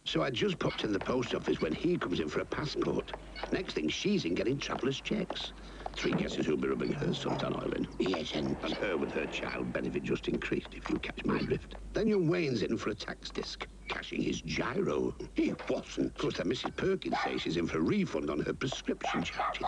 So I just popped in the post office when he comes in for a passport. Next thing, she's in getting traveller's checks. 3 guesses who'll be rubbing her suntan oil in. Yes, and her with her child benefit just increased, if you catch my drift. Then young Wayne's in for a tax disc, cashing his gyro. He wasn't. Of course, that Mrs. Perkins says she's in for a refund on her prescription charges,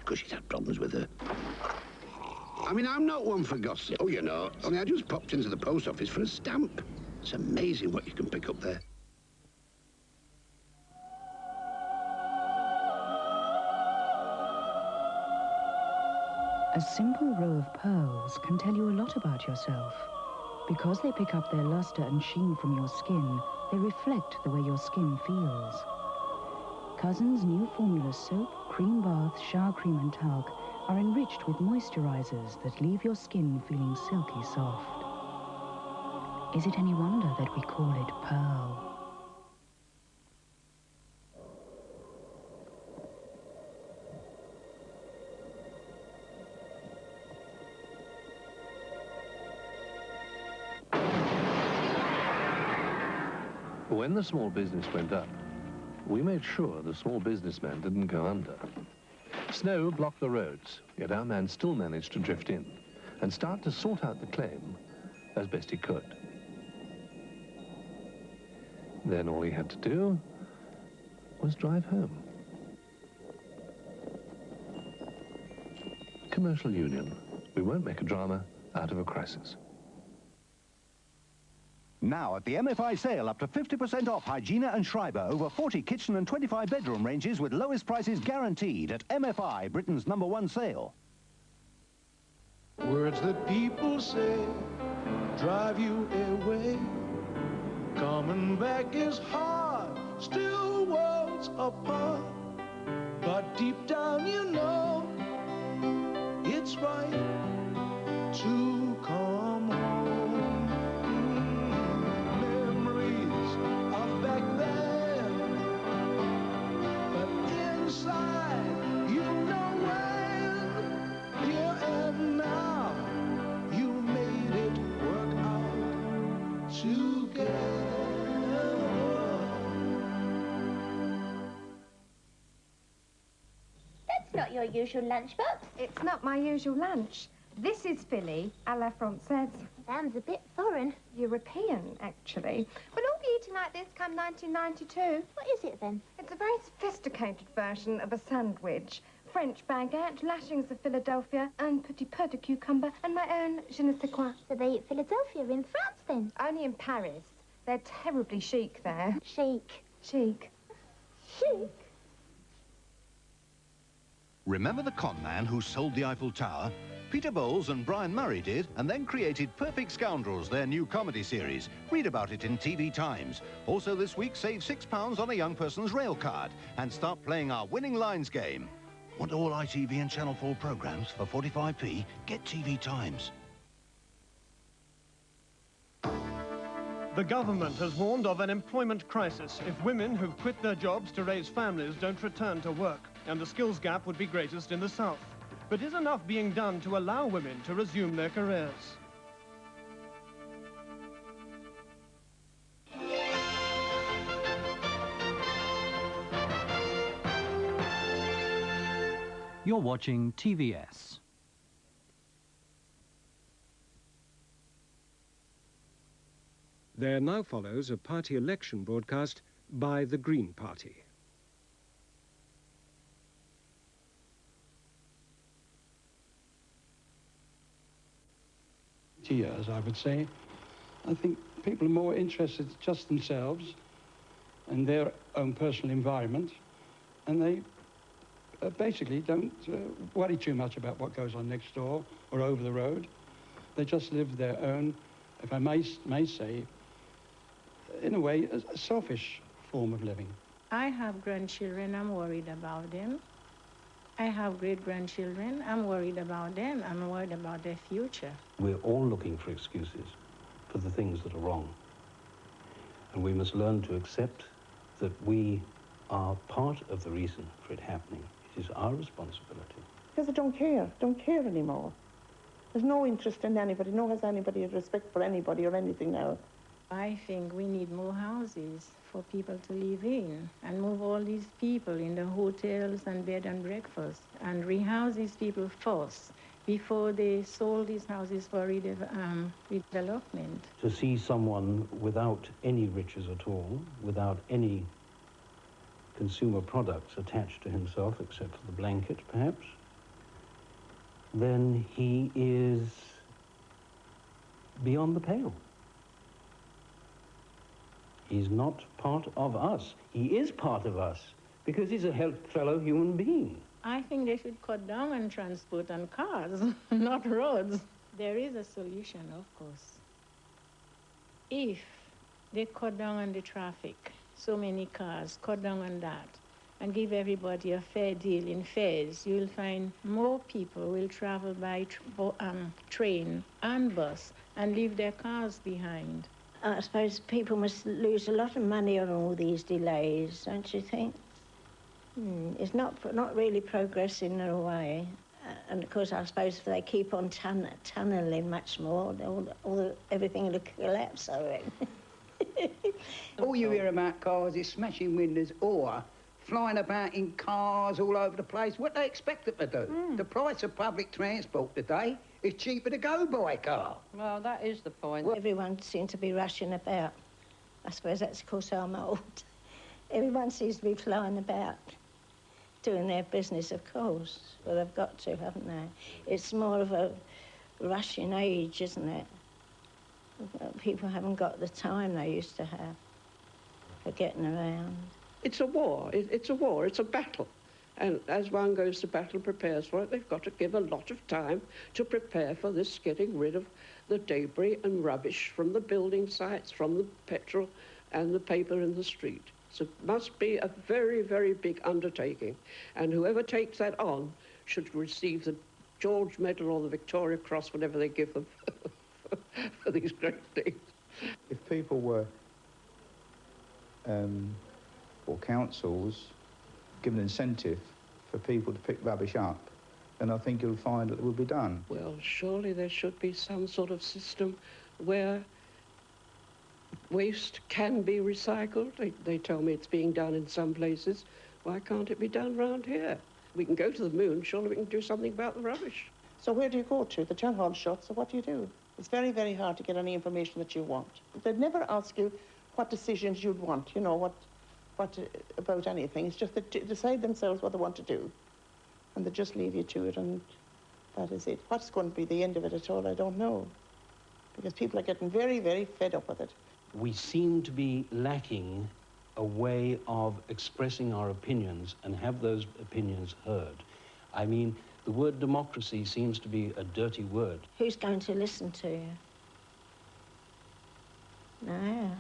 because she's had problems with her. I mean, I'm not one for gossip. Oh, you know, only I just popped into the post office for a stamp. It's amazing what you can pick up there. A simple row of pearls can tell you a lot about yourself. Because they pick up their luster and sheen from your skin, they reflect the way your skin feels. Cousin's new formula soap, cream bath, shower cream and talc are enriched with moisturizers that leave your skin feeling silky soft. Is it any wonder that we call it pearl? When the small business went up, we made sure the small businessman didn't go under. Snow blocked the roads, yet our man still managed to drift in and start to sort out the claim as best he could. Then all he had to do was drive home. Commercial Union. We won't make a drama out of a crisis. Now at the MFI sale, up to 50% off Hygiena and Schreiber, over 40 kitchen and 25 bedroom ranges with lowest prices guaranteed at MFI, Britain's #1 sale. Words that people say drive you away. Coming back is hard, still worlds apart. But deep down you know it's right to come home. Memories of back then, but inside you know when, here and now, you made it work out together. That's not your usual lunchbox. It's not my usual lunch. This is Philly, à la française. Sounds a bit foreign. European, actually. We'll all be eating like this come 1992. What is it then? It's a very sophisticated version of a sandwich. French baguette, lashings of Philadelphia, and petit peu de cucumber, and my own je ne sais quoi. So they eat Philadelphia in France then? Only in Paris. They're terribly chic there. Chic. Chic. Chic? Remember the con man who sold the Eiffel Tower? Peter Bowles and Brian Murray did, and then created Perfect Scoundrels, their new comedy series. Read about it in TV Times. Also this week, save £6 on a young person's rail card and start playing our Winning Lines game. Want all ITV and Channel 4 programmes for 45p? Get TV Times. The government has warned of an employment crisis if women who've quit their jobs to raise families don't return to work, and the skills gap would be greatest in the south. But is enough being done to allow women to resume their careers? You're watching TVS. There now follows a party election broadcast by the Green Party. Years, I would say. I think people are more interested just themselves and their own personal environment, and they basically don't worry too much about what goes on next door or over the road. They just live their own, if I may say, in a way, a selfish form of living. I have grandchildren, I'm worried about them. I have great-grandchildren, I'm worried about them, I'm worried about their future. We're all looking for excuses for the things that are wrong. And we must learn to accept that we are part of the reason for it happening. It is our responsibility. Because they don't care anymore. There's no interest in anybody, nor has anybody respect for anybody or anything now. I think we need more houses for people to live in and move all these people in the hotels and bed and breakfast and rehouse these people first before they sold these houses for redevelopment. To see someone without any riches at all, without any consumer products attached to himself except for the blanket, perhaps, then he is beyond the pale. He's not part of us. He is part of us because he's a fellow human being. I think they should cut down on transport on cars, not roads. There is a solution, of course. If they cut down on the traffic, so many cars, cut down on that, and give everybody a fair deal in fares, you'll find more people will travel by train and bus and leave their cars behind. I suppose people must lose a lot of money on all these delays, don't you think? It's not really progressing in a way. And of course, I suppose if they keep on tunnelling much more, everything will collapse, I reckon. All you hear about cars is smashing windows or flying about in cars all over the place. What they expect them to do? The price of public transport today is cheaper to go by car. Well, that is the point. Well, everyone seems to be rushing about. I suppose that's because I'm old. Everyone seems to be flying about, doing their business, of course. Well, they've got to, haven't they? It's more of a rushing age, isn't it? People haven't got the time they used to have for getting around. It's a war. It's a war. It's a battle. And as one goes to battle and prepares for it, they've got to give a lot of time to prepare for this getting rid of the debris and rubbish from the building sites, from the petrol and the paper in the street. So it must be a very, very big undertaking. And whoever takes that on should receive the George Medal or the Victoria Cross, whatever they give them for these great things. If people were, or councils, give an incentive for people to pick rubbish up, then I think you'll find that it will be done. Well, surely there should be some sort of system where waste can be recycled. They tell me it's being done in some places. Why can't it be done round here? We can go to the moon, surely we can do something about the rubbish. So where do you go to? The town hall's shut, so what do you do? It's very, very hard to get any information that you want. They'd never ask you what decisions you'd want, you know, what about anything. It's just they decide themselves what they want to do, and they just leave you to it, and that is it. What's going to be the end of it at all, I don't know, because people are getting very, very fed up with it. We seem to be lacking a way of expressing our opinions and have those opinions heard. I mean, the word democracy seems to be a dirty word. Who's going to listen to you? No.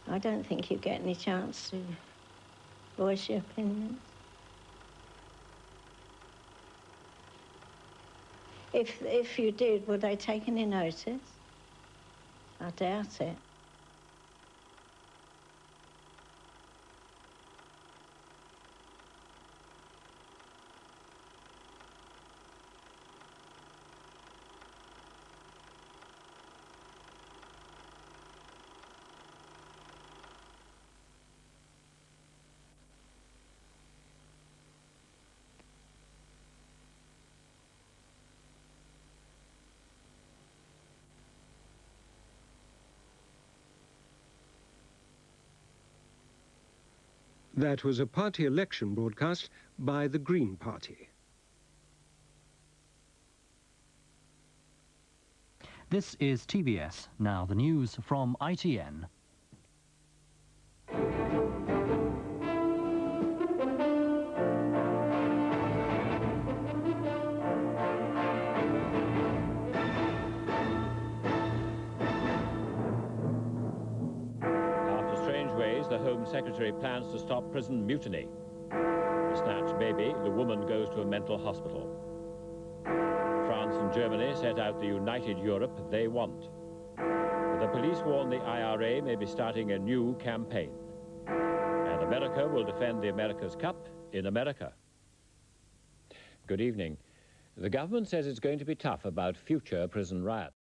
I don't think you get any chance to voice your opinions. If you did, would they take any notice? I doubt it. That was a party election broadcast by the Green Party. This is TVS. Now the news from ITN. The Home Secretary plans to stop prison mutiny. The snatched baby, the woman goes to a mental hospital. France and Germany set out the united Europe they want. The police warn the IRA may be starting a new campaign. And America will defend the America's Cup in America. Good evening. The government says it's going to be tough about future prison riots.